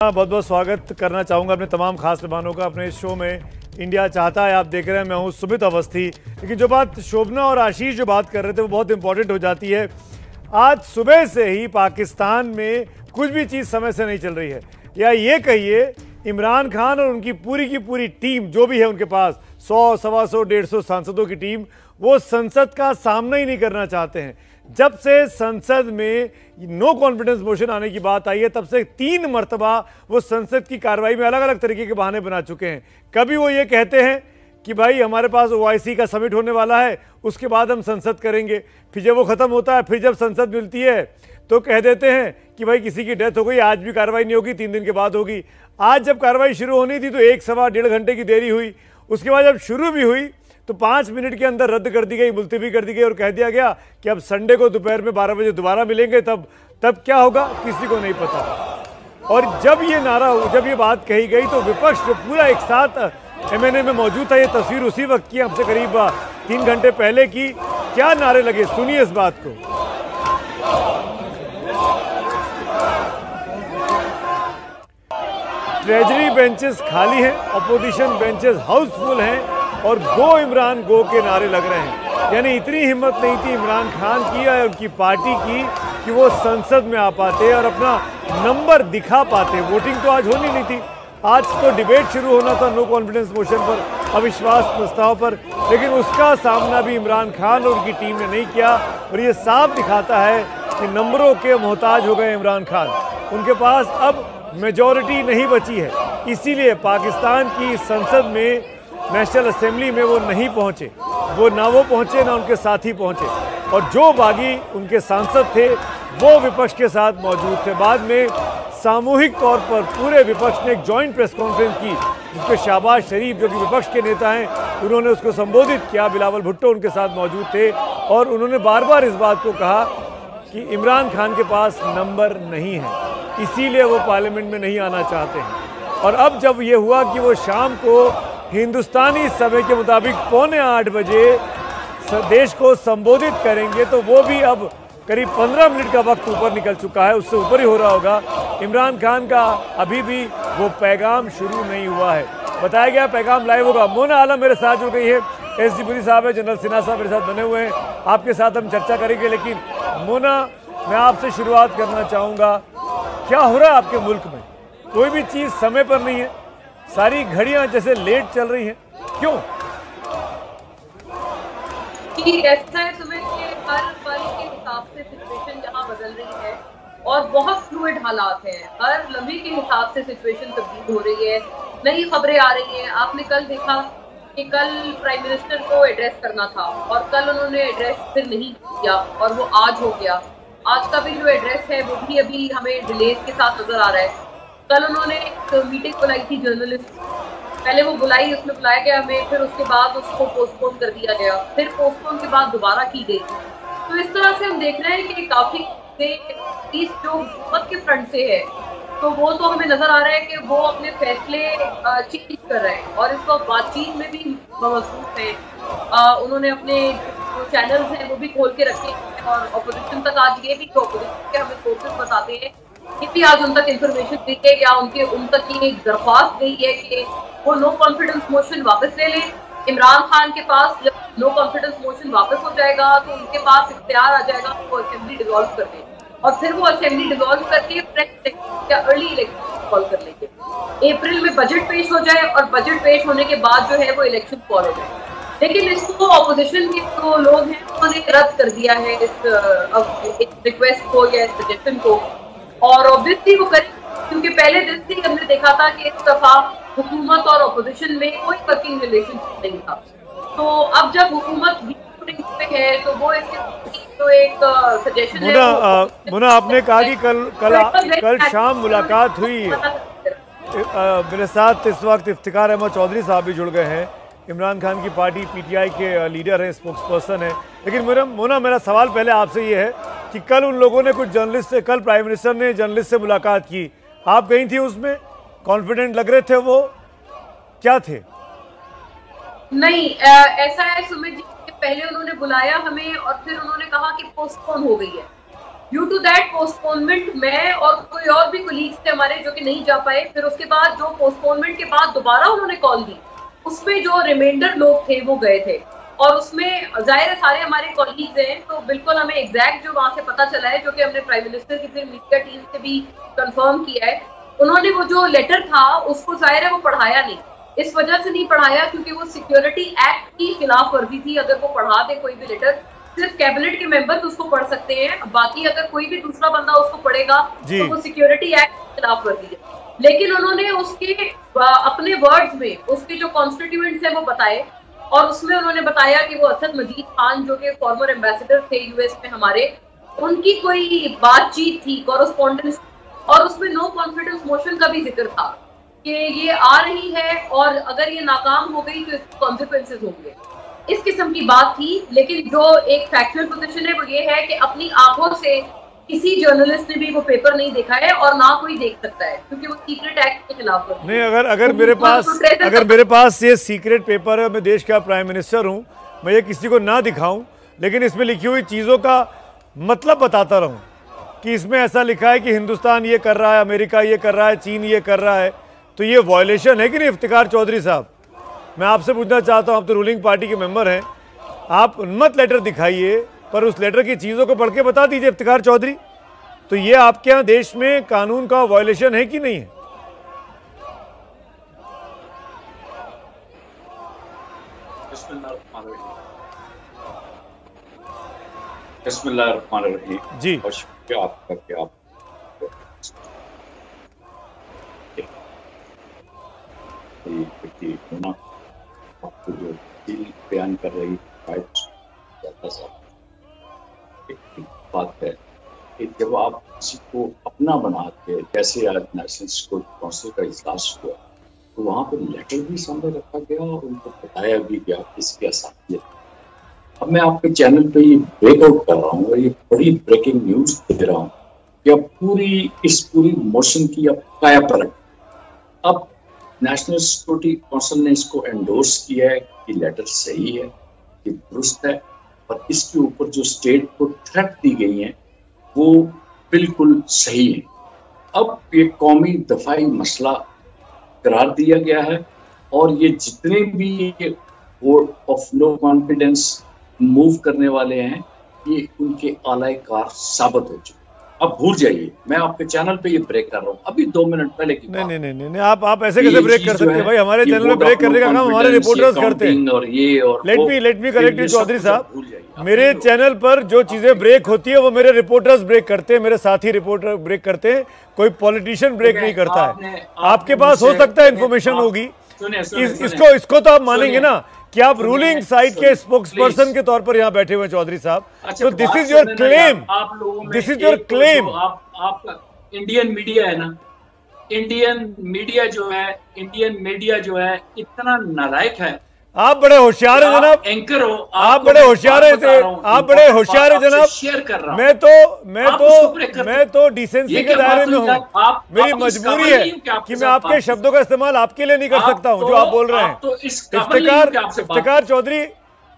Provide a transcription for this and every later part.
बहुत बहुत स्वागत करना चाहूँगा अपने तमाम खास मेहमानों का अपने इस शो में इंडिया चाहता है। आप देख रहे हैं मैं हूँ सुमित अवस्थी। लेकिन जो बात शोभना और आशीष जो बात कर रहे थे वो बहुत इंपॉर्टेंट हो जाती है। आज सुबह से ही पाकिस्तान में कुछ भी चीज़ समय से नहीं चल रही है, या ये कहिए इमरान खान और उनकी की पूरी टीम जो भी है उनके पास 100, 125, 150 सांसदों की टीम, वो संसद का सामना ही नहीं करना चाहते हैं। जब से संसद में नो कॉन्फिडेंस मोशन आने की बात आई है तब से 3 मरतबा वो संसद की कार्रवाई में अलग अलग तरीके के बहाने बना चुके हैं। कभी वो ये कहते हैं कि भाई हमारे पास OIC का समिट होने वाला है, उसके बाद हम संसद करेंगे। फिर जब वो ख़त्म होता है, फिर जब संसद मिलती है तो कह देते हैं कि भाई किसी की डेथ हो गई, आज भी कार्रवाई नहीं होगी, 3 दिन के बाद होगी। आज जब कार्रवाई शुरू होनी थी तो 1 सवा डेढ़ घंटे की देरी हुई। उसके बाद जब शुरू भी हुई तो 5 मिनट के अंदर रद्द कर दी गई, मुलतवी कर दी गई और कह दिया गया कि अब संडे को दोपहर में 12 बजे दोबारा मिलेंगे। तब क्या होगा किसी को नहीं पता। और जब ये बात कही गई तो विपक्ष जो पूरा एक साथ MNA में मौजूद था, ये तस्वीर उसी वक्त की, हमसे करीब 3 घंटे पहले की। क्या नारे लगे, सुनिए इस बात को। ट्रेजरी बेंचेस खाली हैं, अपोजिशन बेंचेस हाउसफुल हैं और गो इमरान गो के नारे लग रहे हैं। यानी इतनी हिम्मत नहीं थी इमरान खान की या उनकी पार्टी की कि वो संसद में आ पाते और अपना नंबर दिखा पाते। वोटिंग तो आज होनी नहीं थी, आज तो डिबेट शुरू होना था नो कॉन्फिडेंस मोशन पर, अविश्वास प्रस्ताव पर, लेकिन उसका सामना भी इमरान खान और उनकी टीम ने नहीं किया। और ये साफ दिखाता है कि नंबरों के मोहताज हो गए इमरान खान। उनके पास अब मेजॉरिटी नहीं बची है, इसीलिए पाकिस्तान की संसद में, नेशनल असेंबली में वो नहीं पहुंचे। वो पहुंचे ना उनके साथी पहुंचे। और जो बागी उनके सांसद थे वो विपक्ष के साथ मौजूद थे। बाद में सामूहिक तौर पर पूरे विपक्ष ने एक जॉइंट प्रेस कॉन्फ्रेंस की जिसमें शहबाज शरीफ जो कि विपक्ष के नेता हैं उन्होंने उसको संबोधित किया। बिलावल भुट्टो उनके साथ मौजूद थे और उन्होंने बार बार इस बात को कहा कि इमरान खान के पास नंबर नहीं है, इसीलिए वो पार्लियामेंट में नहीं आना चाहते हैं। और अब जब ये हुआ कि वो शाम को हिंदुस्तानी समय के मुताबिक 7:45 बजे देश को संबोधित करेंगे, तो वो भी अब करीब 15 मिनट का वक्त ऊपर निकल चुका है, उससे ऊपर ही हो रहा होगा। इमरान खान का अभी भी वो पैगाम शुरू नहीं हुआ है। बताया गया पैगाम लाइव होगा। मोना आलम मेरे साथ जुड़ गई है, SD पुरी साहब है, जनरल सिन्हा साहब मेरे साथ बने हुए हैं, आपके साथ हम चर्चा करेंगे। लेकिन मोना, मैं आपसे शुरुआत करना चाहूँगा, क्या हो रहा है आपके मुल्क में? कोई भी चीज़ समय पर नहीं है, सारी घड़ियां जैसे लेट चल रही हैं, क्यों? ऐसा है सुमित के हर पल के हिसाब से सिचुएशन जहां बदल रही है और बहुत फ्लूइड हालात हैं। हर लम्हे के हिसाब से सिचुएशन तब्दील हो रही है, नई खबरें आ रही हैं। आपने कल देखा कि कल प्राइम मिनिस्टर को एड्रेस करना था और कल उन्होंने एड्रेस फिर नहीं किया और वो आज हो गया। आज का भी जो एड्रेस है वो भी अभी हमें डिलेज के साथ नजर आ रहा है। कल उन्होंने एक मीटिंग बुलाई थी जर्नलिस्ट, पहले वो बुलाई, उसमें बुलाया गया हमें, फिर उसके बाद उसको पोस्टपोन कर दिया गया, फिर पोस्टपोन के बाद दोबारा की गई। तो इस तरह से हम देख रहे हैं कि काफी जो हुकूमत के फ्रंट से है तो वो तो हमें नजर आ रहा है कि वो अपने फैसले चेंज कर रहे हैं और इस वक्त बातचीत में भी मसरूफ है। उन्होंने अपने जो चैनल्स हैं वो भी खोल के रखे हैं और अपोजिशन तक आज ये भी अपोजिशन के हमें सोर्सेस बताते हैं कि भी आज उन तक इंफॉर्मेशन दी है या उन तक की एक दरख्वास्त गई है कि वो नो कॉन्फिडेंस मोशन वापस ले लें। इमरान खान के पास जब नो कॉन्फिडेंस मोशन वापस हो जाएगा तो उनके पास इख्तियार आ जाएगा वो असेंबली डिसॉल्व कर दें और फिर वो असेंबली डिसॉल्व करके या अर्ली इलेक्शन कॉल कर लेंगे। अप्रैल में बजट पेश हो जाए और बजट पेश होने के बाद जो है वो इलेक्शन कॉल हो जाए। लेकिन इसको ऑपोजिशन के जो लोग हैं उन्होंने रद्द कर दिया है इस रिक्वेस्ट को या इस सजेशन को। और ऑब्वियसली वो करें क्योंकि पहले दिन से हमने देखा था कि इस दफा हुकूमत और ऑपोजिशन में कोई वर्किंग रिलेशनशिप नहीं था। तो अब जब हुकूमत पे है तो वो इसके तो एक सजेशन है। मुना, आपने कहा कि कल शाम मुलाकात हुई है। मेरे साथ इस वक्त इफ्तिकार अहमद चौधरी साहब भी जुड़ गए हैं, इमरान खान की पार्टी PTI के लीडर हैं, स्पोक्स पर्सन हैं। लेकिन मोना, मेरा सवाल पहले आपसे ये है कि कल उन लोगों ने कुछ जर्नलिस्ट से, कल प्राइम मिनिस्टर ने जर्नलिस्ट से मुलाकात की, आप गई थी उसमें? कॉन्फिडेंट लग रहे थे वो, क्या थे? नहीं, ऐसा है सुमित जी, पहले उन्होंने बुलाया हमें और फिर उन्होंने कहा कि पोस्टपोन हो गई है ड्यू टू दैट पोस्टपोनमेंट मैं और कोई और भी कोलीग्स थे हमारे जो कि नहीं जा पाए। फिर उसके बाद जो पोस्टपोनमेंट के बाद दोबारा उन्होंने कॉल दी, उसमें जो रिमाइंडर लोग थे वो गए थे, और उसमें जाहिर है सारे हमारे कॉलीग्स हैं, तो बिल्कुल हमें एग्जैक्ट जो वहां से पता चला है, जो कि हमने प्राइम मिनिस्टर की फिर मीडिया टीम से भी कंफर्म किया है, उन्होंने वो जो लेटर था उसको जाहिर है वो पढ़ाया नहीं। इस वजह से नहीं पढ़ाया क्योंकि वो सिक्योरिटी एक्ट की खिलाफ वर्जी थी। अगर वो पढ़ा दे कोई भी लेटर, सिर्फ कैबिनेट के मेंबर उसको पढ़ सकते हैं, बाकी अगर कोई भी दूसरा बंदा उसको पढ़ेगा तो वो सिक्योरिटी एक्ट की खिलाफ वर्जी है। लेकिन उन्होंने उसके अपने वर्ड्स में उसके जो कॉन्स्टिट्यूएंट्स हैं वो बताए, और उसमें उन्होंने बताया कि वो असद मजीद खान जो कि फॉर्मर एम्बेसडर थे यूएस में हमारे, उनकी कोई बातचीत थी, कॉरेस्पॉन्डेंस, और उसमें नो कॉन्फिडेंस मोशन का भी जिक्र था कि ये आ रही है और अगर ये नाकाम हो गई तो इसके कॉन्सिक्वेंसेस होंगे, इस किस्म की बात थी। लेकिन जो एक फैक्चुअल पोजीशन है वो ये है कि अपनी आंखों से किसी जर्नलिस्ट ने भी वो पेपर नहीं देखा है और ना कोई देख सकता है, क्योंकि वो सीक्रेट एक्ट के खिलाफ है। नहीं, अगर मेरे पास ये सीक्रेट पेपर है, मैं देश का प्राइम मिनिस्टर हूँ, मैं ये किसी को ना दिखाऊं, लेकिन इसमें लिखी हुई चीज़ों का मतलब बताता रहूं कि इसमें ऐसा लिखा है कि हिंदुस्तान ये कर रहा है, अमेरिका ये कर रहा है, चीन ये कर रहा है, तो ये वायलेशन है कि नहीं? इफ्तिकार चौधरी साहब, मैं आपसे पूछना चाहता हूँ, आप तो रूलिंग पार्टी के मेंबर हैं, आप उन्मत्त लेटर दिखाइए पर उस लेटर की चीज़ों को पढ़ के बता दीजिए इफ्तिकार चौधरी, तो ये आपके यहाँ देश में कानून का वायलेशन है कि नहीं है? बिस्मिल्लाहिर्रहमानिर्रहीम जी, और शुक्रिया आपका कि आप आपको जो दिल बयान कर रही बात है कि जब आप किसी को अपना बना के, जैसे आज नेशनल सिक्योरिटी काउंसिल का इजलास हुआ तो वहाँ पर लेटर भी सामने रखा गया और उनको बताया भी गया किसकी असालियत। अब मैं आपके चैनल पे ये ब्रेकआउट कर रहा हूँ और ये बड़ी ब्रेकिंग न्यूज दे रहा हूँ कि अब पूरी मोशन की अब काया पलट। अब नेशनल सिक्योरिटी काउंसिल ने इसको एंडोर्स किया है कि लेटर सही है, कि दुरुस्त है, और इसके ऊपर जो स्टेट को थ्रेट दी गई है वो बिल्कुल सही है। अब ये कौमी दफाई मसला करार दिया गया है और ये जितने भी vote of no confidence move करने वाले हैं ये उनके आलाए कार साबित हो चुके। अब भूल जाइए, मैं आपके चैनल पे ये ब्रेक कर रहा हूँ अभी 2 मिनट पहले की बात। नहीं, आप ऐसे कैसे ब्रेक कर सकते हैं भाई? हमारे चैनल में ब्रेक करने का काम हमारे रिपोर्टर्स करते हैं। और ये और let me correct you Chaudhary साहब, मेरे चैनल पर जो चीजें ब्रेक होती है वो मेरे रिपोर्टर्स ब्रेक करते हैं, मेरे साथी रिपोर्टर ब्रेक करते हैं, कोई पॉलिटिशियन ब्रेक नहीं करता है। आपके पास हो सकता है इन्फॉर्मेशन होगी, इसको तो आप मानेंगे ना कि आप रूलिंग साइड के स्पोक्सपर्सन के तौर पर यहाँ बैठे हुए चौधरी साहब, तो this is your claim, this is your claim. आपका इंडियन मीडिया है ना, इंडियन मीडिया जो है इतना नालायक है। आप बड़े होशियार हैं जनाब, एंकर हो, आप बड़े होशियार हैं, आप बड़े होशियार हैं जनाब। शेयर कर रहा हूं मैं तो डिसेंसी के दायरे में हूँ। मेरी मजबूरी है कि मैं आपके शब्दों का इस्तेमाल आपके लिए नहीं कर सकता हूँ जो आप बोल रहे हैं। इफ्तिकार चौधरी,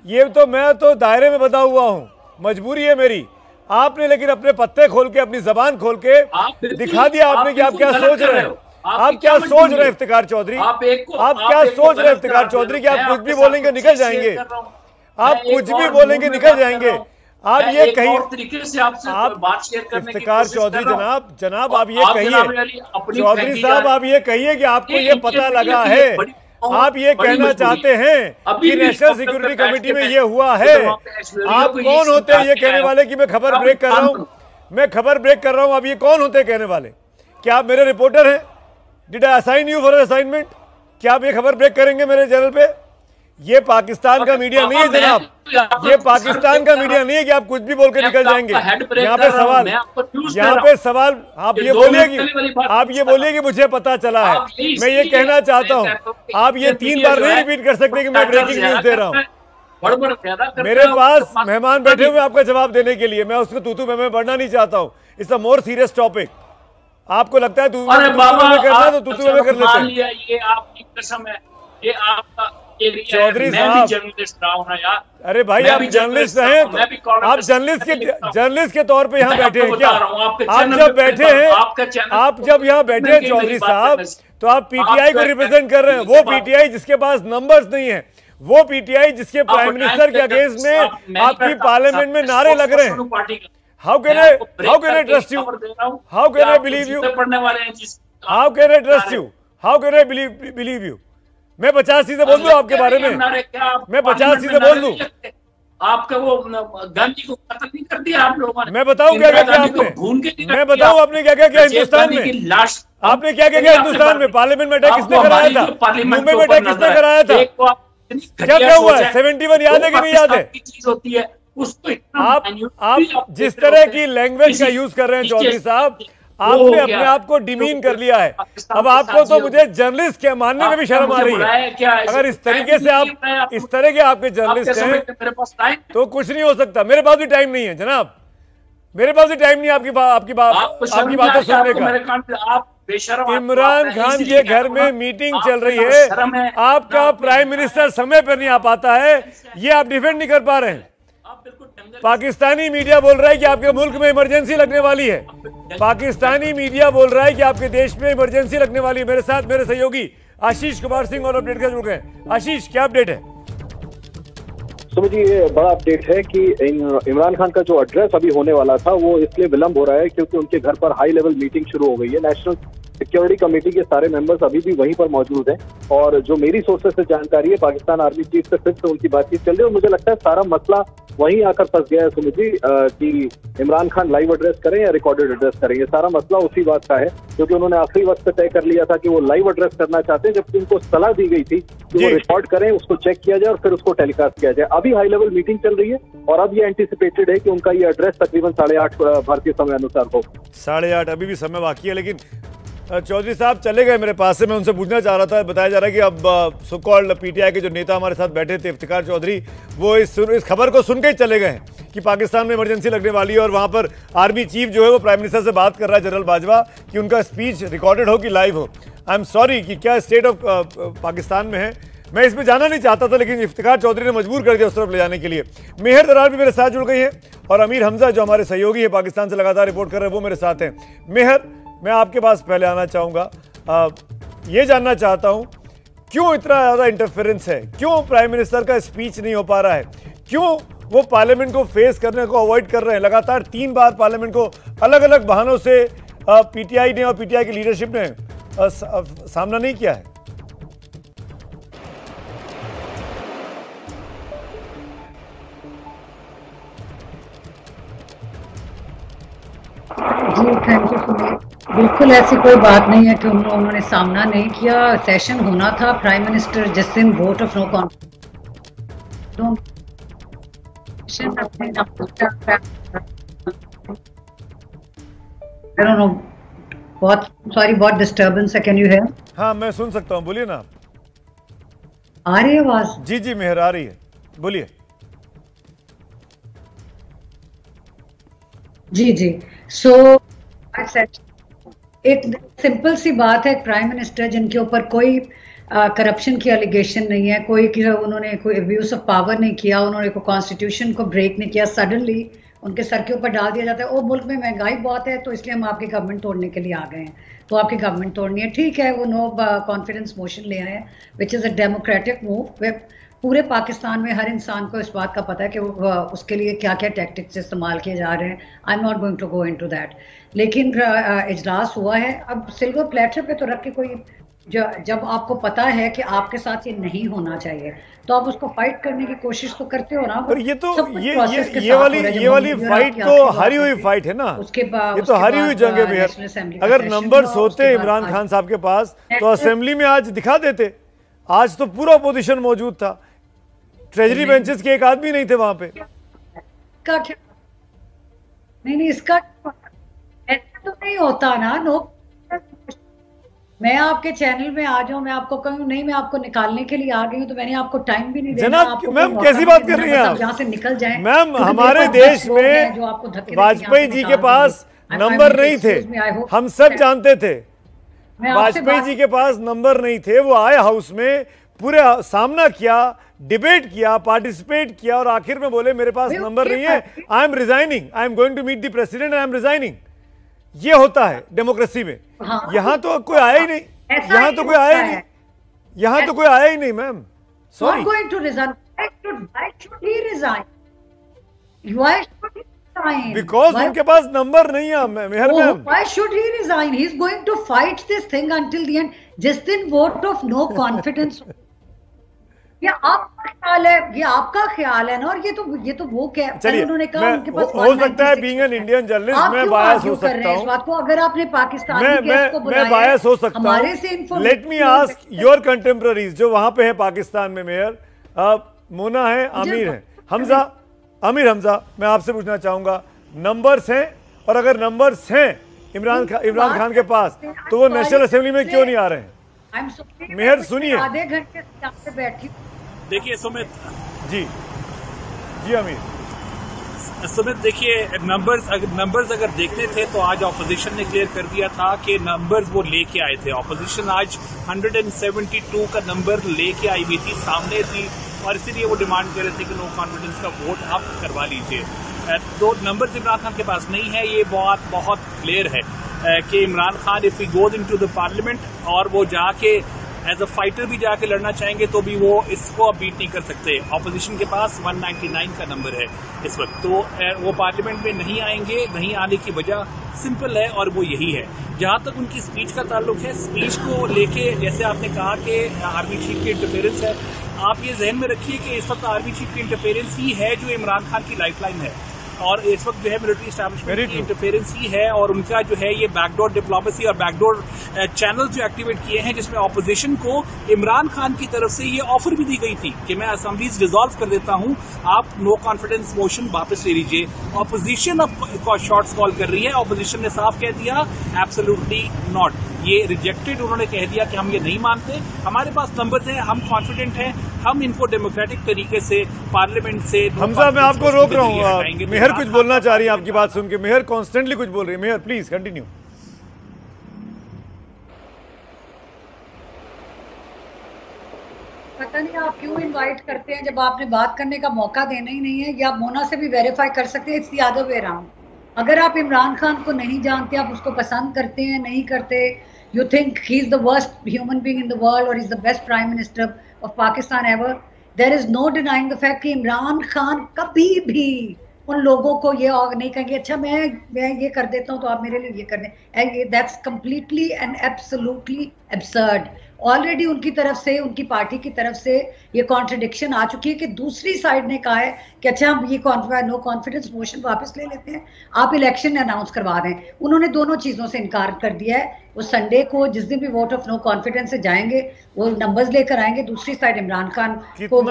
ये तो मैं तो दायरे में बंधा हुआ हूँ, मजबूरी है मेरी। आपने लेकिन अपने पत्ते खोल के, अपनी जबान खोल के दिखा दिया आपने कि आप क्या सोच रहे हो। आप क्या सोच रहे हैं इफ्तिकार चौधरी? आप क्या सोच रहे हैं इफ्तिकार चौधरी कि आप कुछ भी बोलेंगे निकल जाएंगे, आप कुछ भी बोलेंगे निकल जाएंगे। आप ये कहिए, आप इफ्तिकार चौधरी जनाब आप ये कहिए, चौधरी साहब आप ये कहिए कि आपको ये पता लगा है, आप ये कहना चाहते हैं कि नेशनल सिक्योरिटी कमेटी में ये हुआ है। आप कौन होते हैं ये कहने वाले कि मैं खबर ब्रेक कर रहा हूँ, मैं खबर ब्रेक कर रहा हूँ? आप ये कौन होते हैं कहने वाले? क्या आप मेरे रिपोर्टर हैं? Did I assign you for assignment? क्या आप ये खबर ब्रेक करेंगे मेरे चैनल पे? ये पाकिस्तान का मीडिया नहीं है जनाब, ये पाकिस्तान का मीडिया नहीं है कि आप कुछ भी बोल के निकल जाएंगे। यहाँ पे सवाल आप ये बोलिए कि मुझे पता चला है। मैं ये कहना चाहता हूँ, आप ये 3 बार नहीं रिपीट कर सकते कि मैं ब्रेकिंग न्यूज दे रहा हूँ। मेरे पास मेहमान बैठे हुए आपका जवाब देने के लिए, मैं उसको तूतू में बढ़ना नहीं चाहता हूँ। It's a more serious topic. आपको लगता है तूतू में करना तो तूतू में कर लेते हैं। ये आपकी कसम है, ये आपका चौधरी साहब, जर्नलिस्ट रहा हूं ना यार। अरे भाई आप जर्नलिस्ट हैं, आप जर्नलिस्ट के तौर पे यहाँ बैठे हैं क्या? आप जब बैठे हैं, आप जब यहाँ बैठे हैं चौधरी साहब, तो आप पीटीआई को रिप्रेजेंट कर रहे हैं। वो पीटीआई जिसके पास नंबर्स नहीं है, वो पीटीआई जिसके प्राइम मिनिस्टर के अगेंस्ट में आपकी पार्लियामेंट में नारे लग रहे हैं। How can I trust you? How can I believe you? How can I trust you? How can I believe you? मैं 50 चीजें बोल दूं आपके बारे में, मैं 50 चीजें बोल दूं। आपका वो गांधी को कत्ल नहीं कर दिया आप लोगों ने? मैं बताऊं क्या क्या किया आपने? मैं बताऊं आपने क्या क्या किया हिंदुस्तान में? आपने क्या क्या किया हिंदुस्तान में? पार्लियामेंट में अटैक किसने कराया था? मुंबई में अटैक किसने कराया था? क्या क्या हुआ है? 71 याद है कि नहीं याद है? चीज होती है उसको। आप जिस तरह की लैंग्वेज का यूज कर रहे हैं चौधरी साहब, आपने अपने आप को डिमीन कर लिया है। अब आपको तो मुझे जर्नलिस्ट क्या मानने में भी शर्म आ रही है। अगर इस तरीके से आप, इस तरह के आपके जर्नलिस्ट हैं तो कुछ नहीं हो सकता। मेरे पास भी टाइम नहीं है जनाब, मेरे पास भी टाइम नहीं है आपकी बातें सुनने का। इमरान खान के घर में मीटिंग चल रही है, आपका प्राइम मिनिस्टर समय पर नहीं आ पाता है, ये आप डिफेंड नहीं कर पा रहे हैं। पाकिस्तानी मीडिया बोल रहा है कि आपके मुल्क में इमरजेंसी लगने वाली है। पाकिस्तानी मीडिया बोल रहा है कि आपके देश में इमरजेंसी लगने वाली है। मेरे साथ मेरे सहयोगी आशीष कुमार सिंह और अपडेट का जुड़ गए। आशीष, क्या अपडेट है? सुमित जी, ये बड़ा अपडेट है कि इमरान खान का जो एड्रेस अभी होने वाला था वो इसलिए विलंब हो रहा है क्योंकि उनके घर पर हाई लेवल मीटिंग शुरू हो गई है। नेशनल सिक्योरिटी कमेटी के सारे मेंबर्स अभी भी वहीं पर मौजूद हैं और जो मेरी सोर्सेस से जानकारी है, पाकिस्तान आर्मी चीफ से फिर से उनकी बातचीत चल रही है और मुझे लगता है सारा मसला वहीं आकर फंस गया है सुमित जी कि इमरान खान लाइव एड्रेस करें या रिकॉर्डेड एड्रेस करें। ये सारा मसला उसी बात का है क्योंकि उन्होंने आखिरी वक्त पे तय कर लिया था कि वो लाइव एड्रेस करना चाहते हैं, जबकि उनको सलाह दी गई थी कि वो रिकॉर्ड करें, उसको चेक किया जाए और फिर उसको टेलीकास्ट किया जाए। अभी हाई लेवल मीटिंग चल रही है और अब ये एंटिसिपेटेड है कि उनका ये एड्रेस तकरीबन 8:30 भारतीय समय अनुसार हो। 8:30 अभी भी समय बाकी है। लेकिन चौधरी साहब चले गए मेरे पास से, मैं उनसे पूछना चाह रहा था। बताया जा रहा है कि अब सो कॉल्ड पीटीआई के जो नेता हमारे साथ बैठे थे, इफ्तिकार चौधरी, वो इस खबर को सुन के ही चले गए हैं कि पाकिस्तान में इमरजेंसी लगने वाली है और वहां पर आर्मी चीफ जो है वो प्राइम मिनिस्टर से बात कर रहा है, जनरल बाजवा, कि उनका स्पीच रिकॉर्डेड हो कि लाइव हो। आई एम सॉरी कि क्या स्टेट ऑफ पाकिस्तान में है, मैं इसमें जाना नहीं चाहता था, लेकिन इफ्तिकार चौधरी ने मजबूर कर दिया उस तरफ ले जाने के लिए। मेहर दरार भी मेरे साथ जुड़ गई है और अमीर हमजा जो हमारे सहयोगी है, पाकिस्तान से लगातार रिपोर्ट कर रहे हैं, वो मेरे साथ हैं। मेहर, मैं आपके पास पहले आना चाहूँगा, ये जानना चाहता हूँ क्यों इतना ज़्यादा इंटरफेरेंस है, क्यों प्राइम मिनिस्टर का स्पीच नहीं हो पा रहा है, क्यों वो पार्लियामेंट को फेस करने को अवॉइड कर रहे हैं। लगातार 3 बार पार्लियामेंट को अलग अलग बहानों से पीटीआई ने और पीटीआई की लीडरशिप ने सामना नहीं किया है। जी थैंक यू सुमित। बिल्कुल ऐसी कोई बात नहीं है कि उन्होंने सामना नहीं किया। सेशन होना था, प्राइम मिनिस्टर जिस दिन वोट ऑफ नो बहुत डिस्टर्बेंस है। Can you here? हाँ मैं सुन सकता हूँ, बोलिए ना। आ रही है आवाज? जी जी मेहर आ रही है, बोलिए। जी जी। सो एक सिंपल सी बात है, प्राइम मिनिस्टर जिनके ऊपर कोई करप्शन की एलिगेशन नहीं है, उन्होंने कोई अब्यूज ऑफ पावर नहीं किया, उन्होंने कोई कॉन्स्टिट्यूशन को ब्रेक नहीं किया, सडनली उनके सर के ऊपर डाल दिया जाता है। ओ मुल्क में महंगाई बहुत है तो इसलिए हम आपकी गवर्नमेंट तोड़ने के लिए आ गए हैं, तो आपकी गवर्नमेंट तोड़नी है। ठीक है, वो नो कॉन्फिडेंस मोशन ले आए हैं, which is a democratic move. पूरे पाकिस्तान में हर इंसान को इस बात का पता है कि उसके लिए क्या क्या टैक्टिक्स इस्तेमाल किए जा रहे हैं। I am not going to go into that. लेकिन इजलास हुआ है, अब सिल्वर प्लेटर पे तो रख के कोई जब आपको पता है कि आपके साथ ये नहीं होना चाहिए तो आप उसको फाइट करने की कोशिश तो करते हो ना। पर ये तो ये वाली फाइट तो हारी हुई फाइट है ना, ये तो हारी हुई जंग है। अगर नंबर्स होते इमरान खान साहब के पास तो असेंबली में आज दिखा देते। आज तो पूरा अपोजिशन मौजूद था, ट्रेजरी बेंचेस के एक आदमी नहीं थे वहां पे। नहीं इसका ऐसा तो नहीं होता ना। नो, मैं आपके चैनल में आ जाऊं, मैं आपको कहूं नहीं मैं आपको निकालने के लिए आ गई हूं तो मैंने आपको टाइम भी नहीं दिया। जनाब मैम कैसी बात कर रही हैं आप? यहाँ से निकल जाएं मैम। हमारे देश में वाजपेयी जी के पास नंबर नहीं थे, हम सब जानते थे। वाजपेयी जी के पास नंबर नहीं थे, वो आए हाउस में पूरे सामना किया, डिबेट किया, पार्टिसिपेट किया और आखिर में बोले मेरे पास नंबर नहीं है, I am resigning, I am going to meet the president, I am resigning. ये होता है डेमोक्रेसी में। यहां तो कोई आया ही नहीं, यहां तो कोई आया ही नहीं, यहां तो कोई आया ही नहीं ma'am. Sorry, going to resign. Why should he resign? Why should he resign? Because उनके पास नंबर नहीं है मेहर ma'am. Why should he resign? He's going to fight this thing until the end. जिस दिन वोट ऑफ नो कॉन्फिडेंस, ये आपका ख्याल है, ये आपका ख्याल है ना, और ये तो वो क्या चलिए, उन्होंने कहा उनके पास हो सकता है बीइंग एन इंडियन जर्नलिस्ट मैं बायस हो सकता हूं, बात को अगर आपने पाकिस्तान मैं बायस हो सकता हूं। Let me ask your contemporaries जो वहां पे है पाकिस्तान में, मेयर मोना है, आमिर है, हमजा, आमिर हमजा, मैं आपसे पूछना चाहूंगा नंबर्स हैं, और अगर नंबर्स हैं इमरान खान के पास तो वो नेशनल असेंबली में क्यों नहीं आ रहे हैं? मेहर सुनिए, आधे घंटे से बैठी। देखिए सुमित जी अमीर, सुमित देखिए, नंबर्स अगर देखने थे तो आज ऑपोजिशन ने क्लियर कर दिया था कि नंबर्स वो लेके आए थे। ऑपोजिशन आज 172 का नंबर लेके आई हुई थी, सामने थी, और इसीलिए वो डिमांड कर रहे थे कि नो कॉन्फिडेंस का वोट आप करवा लीजिए। तो नंबर्स इमरान खान के पास नहीं है, ये बहुत क्लियर है कि Imran Khan if he goes into the parliament और वो जाके एज अ फाइटर भी जाके लड़ना चाहेंगे तो भी वो इसको अब बीट नहीं कर सकते। ऑपोजिशन के पास 199 का नंबर है इस वक्त, तो वो पार्लियामेंट में नहीं आएंगे। नहीं आने की वजह सिंपल है और वो यही है। जहां तक उनकी स्पीच का ताल्लुक है, स्पीच को लेके जैसे आपने कहा कि आर्मी चीफ की इंटरफेरेंस है, आप ये जहन में रखिए कि इस वक्त आर्मी चीफ की इंटरफेरेंस ही है जो इमरान खान की लाइफलाइन है, और इस वक्त जो है मिलिट्री एस्टैब्लिशमेंट की इंटरफेरेंस ही है, और उनका जो है ये बैकडोर डिप्लोमेसी और बैकडोर चैनल जो एक्टिवेट किए हैं, जिसमें ऑपोजिशन को इमरान खान की तरफ से ये ऑफर भी दी गई थी कि मैं असेंबलीज डिसॉल्व कर देता हूं, आप नो कॉन्फिडेंस मोशन वापस ले लीजिए। ऑपोजिशन अब शॉर्ट्स कॉल कर रही है। ऑपोजिशन ने साफ कह दिया एब्सोल्युटली नॉट, ये रिजेक्टेड। उन्होंने कह दिया कि हम ये नहीं मानते, हमारे पास नंबर्स हैं, हम कॉन्फिडेंट हैं, हम इनको डेमोक्रेटिक तरीके से पार्लियामेंट से। हमजा मैं आपको रोक रहा हूँ, मेहर कुछ बोलना चाह रही है आपकी बात सुन के। मेहर कॉन्स्टेंटली कुछ बोल रही है, मेहर प्लीज कंटिन्यू। पता नहीं आप क्यों इनवाइट करते हैं जब आपने बात करने का मौका देना ही नहीं है, या मोना से भी वेरीफाई कर सकते हैं। It's the other way around. अगर आप इमरान खान को नहीं जानते, आप उसको पसंद करते हैं, नहीं करते, you think he is the worst human being in the world और is the best prime minister of Pakistan ever, there is no denying the fact कि इमरान खान कभी भी उन लोगों को ये नहीं कहेंगे अच्छा मैं ये कर देता हूँ तो आप मेरे लिए ये कर दें। That's completely and absolutely absurd. Already उनकी तरफ से, उनकी पार्टी की तरफ से ये कॉन्ट्रडिक्शन आ चुकी है कि दूसरी साइड ने कहा है कि अच्छा हम ये नो कॉन्फिडेंस मोशन वापस ले लेते हैं, आप इलेक्शन अनाउंस करवा दें। उन्होंने दोनों चीज़ों से इनकार कर दिया है। वो संडे को जिस दिन भी वोट ऑफ नो कॉन्फिडेंस से जाएंगे वो नंबर्स लेकर आएंगे, दूसरी साइड इमरान खान को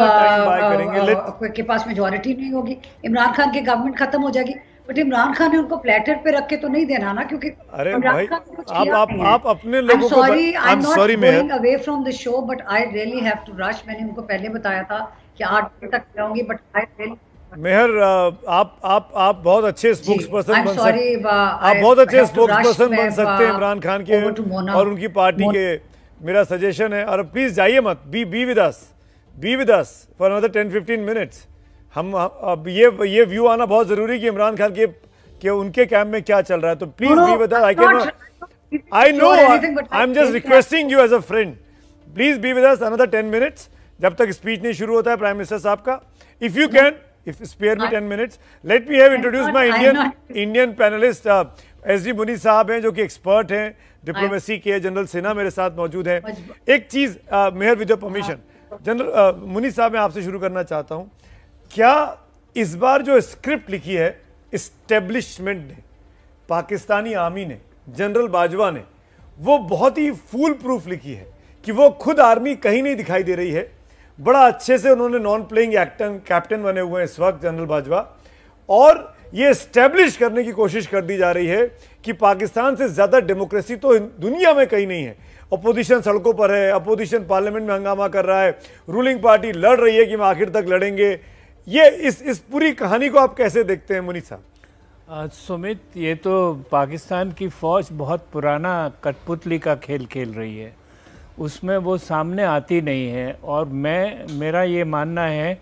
के पास मेजोरिटी नहीं होगी, इमरान खान की गवर्नमेंट खत्म हो जाएगी। बट इमरान खान ने उनको प्लेटर पे रख के तो नहीं देना ना, क्योंकि अरे भाई आप अपने लोगों को I am not going away from the show but I really have to rush. मैंने उनको पहले बताया था कि 8 बजे तक जाऊंगी, बट आई रियली मेहर आप बहुत अच्छे स्पोक्स पर्सन बन सकते, आप बहुत अच्छे स्पोक्स पर्सन बन सकते हैं इमरान खान के और उनकी पार्टी के। मेरा सजेशन है, और प्लीज जाइए मत, B with us for another 10-15 minutes. हम अब ये व्यू आना बहुत जरूरी कि इमरान खान के उनके कैंप में क्या चल रहा है। तो please be with us. I know I am just requesting you as a friend, please be with us another 10 minutes जब तक स्पीच नहीं शुरू होता है प्राइम मिनिस्टर साहब का। If you can, if spare me 10 minutes, let me have introduced my Indian panelist SD मुनी साहब हैं जो कि एक्सपर्ट हैं डिप्लोमेसी के। जनरल सिन्हा मेरे साथ मौजूद हैं। एक चीज मेहर विद योर परमिशन, जनरल मुनी साहब मैं आपसे शुरू करना चाहता हूं, क्या इस बार जो स्क्रिप्ट लिखी है इस्टेब्लिशमेंट ने, पाकिस्तानी आर्मी ने, जनरल बाजवा ने, वो बहुत ही फूल प्रूफ लिखी है कि वो खुद आर्मी कहीं नहीं दिखाई दे रही है। बड़ा अच्छे से उन्होंने नॉन प्लेइंग कैप्टन बने हुए हैं इस वक्त जनरल बाजवा, और ये एस्टेब्लिश करने की कोशिश कर दी जा रही है कि पाकिस्तान से ज़्यादा डेमोक्रेसी तो दुनिया में कहीं नहीं है। अपोजिशन सड़कों पर है, अपोजिशन पार्लियामेंट में हंगामा कर रहा है, रूलिंग पार्टी लड़ रही है कि हम आखिर तक लड़ेंगे। ये इस पूरी कहानी को आप कैसे देखते हैं मुनीर साहब? सुमित, ये तो पाकिस्तान की फ़ौज बहुत पुराना कठपुतली का खेल खेल रही है। उसमें वो सामने आती नहीं है। और मेरा ये मानना है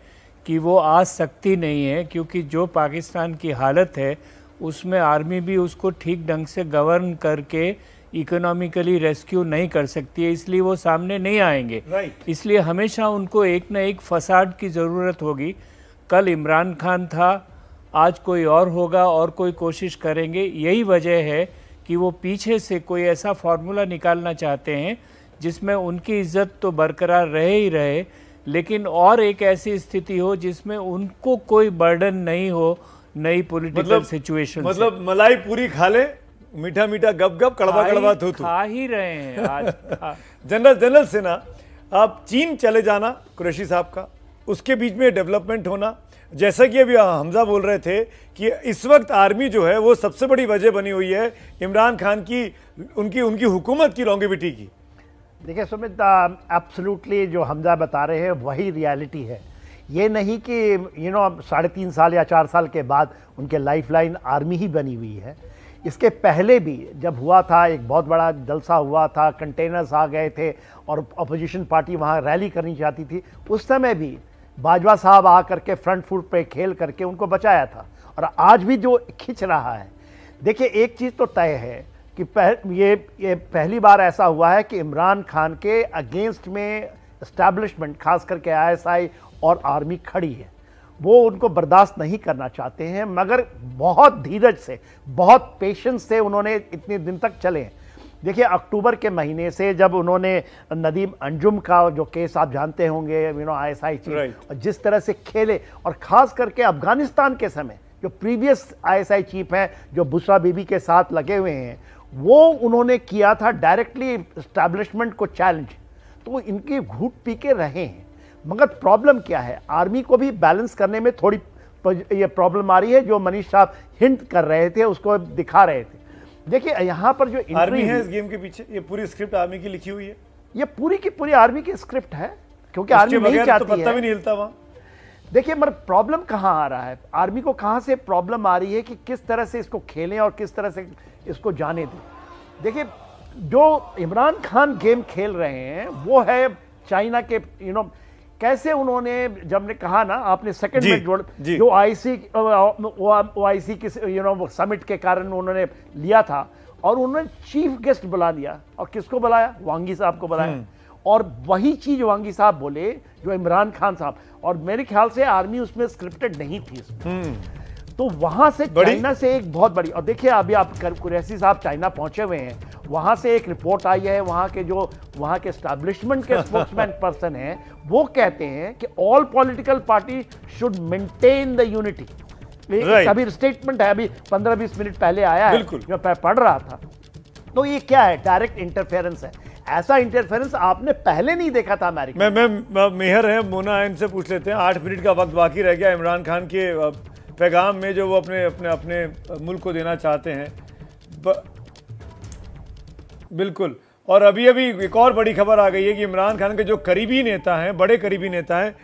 कि वो आ सकती नहीं है, क्योंकि जो पाकिस्तान की हालत है उसमें आर्मी भी उसको ठीक ढंग से गवर्न करके इकोनॉमिकली रेस्क्यू नहीं कर सकती है, इसलिए वो सामने नहीं आएंगे। इसलिए हमेशा उनको एक न एक फसाड की ज़रूरत होगी। कल इमरान खान था, आज कोई और होगा और कोई कोशिश करेंगे। यही वजह है कि वो पीछे से कोई ऐसा फार्मूला निकालना चाहते हैं जिसमें उनकी इज्जत तो बरकरार रहे ही रहे, लेकिन और एक ऐसी स्थिति हो जिसमें उनको कोई बर्डन नहीं हो नई पॉलिटिकल सिचुएशन। मतलब मलाई पूरी खा ले, मीठा मीठा गप गप, कड़वा कड़वा थू खा ही रहे हैं आज। जनरल सिन्हा, आप चीन चले जाना कुरैशी साहब का, उसके बीच में डेवलपमेंट होना, जैसा कि अभी हमजा बोल रहे थे कि इस वक्त आर्मी जो है वो सबसे बड़ी वजह बनी हुई है इमरान खान की, उनकी हुकूमत की लॉन्गेविटी की। देखिए सुमित, एब्सोल्युटली जो हमजा बता रहे हैं वही रियलिटी है। ये नहीं कि 3.5 साल या 4 साल के बाद उनके लाइफलाइन आर्मी ही बनी हुई है। इसके पहले भी जब हुआ था, एक बहुत बड़ा जलसा हुआ था, कंटेनर्स आ गए थे और अपोजिशन पार्टी वहाँ रैली करनी चाहती थी, उस समय भी बाजवा साहब आ करके फ्रंट फुट पे खेल करके उनको बचाया था। और आज भी जो खिंच रहा है, देखिए एक चीज़ तो तय है कि ये पहली बार ऐसा हुआ है कि इमरान खान के अगेंस्ट में एस्टैब्लिशमेंट, खास करके ISI और आर्मी खड़ी है। वो उनको बर्दाश्त नहीं करना चाहते हैं, मगर बहुत धीरज से, बहुत पेशेंस से उन्होंने इतने दिन तक चले हैं। देखिए अक्टूबर के महीने से जब उन्होंने नदीम अंजुम का जो केस आप जानते होंगे, ISI चीफ, और जिस तरह से खेले, और ख़ास करके अफगानिस्तान के समय जो प्रीवियस ISI चीफ हैं जो बुशरा बीबी के साथ लगे हुए हैं, वो उन्होंने किया था डायरेक्टली एस्टैब्लिशमेंट को चैलेंज। तो इनके घूट पी के रहे हैं, मगर प्रॉब्लम क्या है, आर्मी को भी बैलेंस करने में थोड़ी ये प्रॉब्लम आ रही है, जो मनीष साहब हिंट कर रहे थे, उसको दिखा रहे थे। देखिए यहाँ पर जो आर्मी है इस गेम के पीछे, ये पूरी स्क्रिप्ट आर्मी की लिखी हुई है, ये पूरी की पूरी आर्मी की स्क्रिप्ट है, क्योंकि आर्मी नहीं चाहती तो पत्ता भी नहीं हिलता वहाँ। देखिए मगर प्रॉब्लम कहाँ आ रहा है, आर्मी को कहाँ से प्रॉब्लम आ रही है कि किस तरह से इसको खेलें और किस तरह से इसको जाने दें। देखिए जो इमरान खान गेम खेल रहे हैं वो है चाइना के, कैसे उन्होंने, जब ने कहा ना आपने सेकंड में जोड़, जो OIC की समिट के कारण उन्होंने लिया था, और उन्होंने चीफ गेस्ट बुला लिया, और किसको बुलाया, वांगी साहब को बुलाया, और वही चीज वांगी साहब बोले जो इमरान खान साहब, और मेरे ख्याल से आर्मी उसमें स्क्रिप्टेड नहीं थी तो वहां से चाइना से एक बहुत बड़ी, और देखिए अभी आप कुरैशी साहब चाइना पहुंचे हुए हैं, वहां से एक रिपोर्ट आई है, वहां के एस्टैब्लिशमेंट के स्पोक्समैन पर्सन हैं, वो कहते हैं कि all political party should maintain the unity. अभी स्टेटमेंट है, अभी 15-20 मिनट पहले आया है, जो पढ़ रहा था। तो ये क्या है, डायरेक्ट इंटरफेरेंस है। ऐसा इंटरफेरेंस आपने पहले नहीं देखा था अमेरिका। मैं मेहर है मोना, इनसे पूछ लेते हैं, 8 मिनट का वक्त बाकी रह गया इमरान खान के पैगाम में जो वो अपने मुल्क को देना चाहते हैं। बिल्कुल, और अभी एक और बड़ी खबर आ गई है कि इमरान खान के जो करीबी नेता हैं, बड़े करीबी नेता हैं,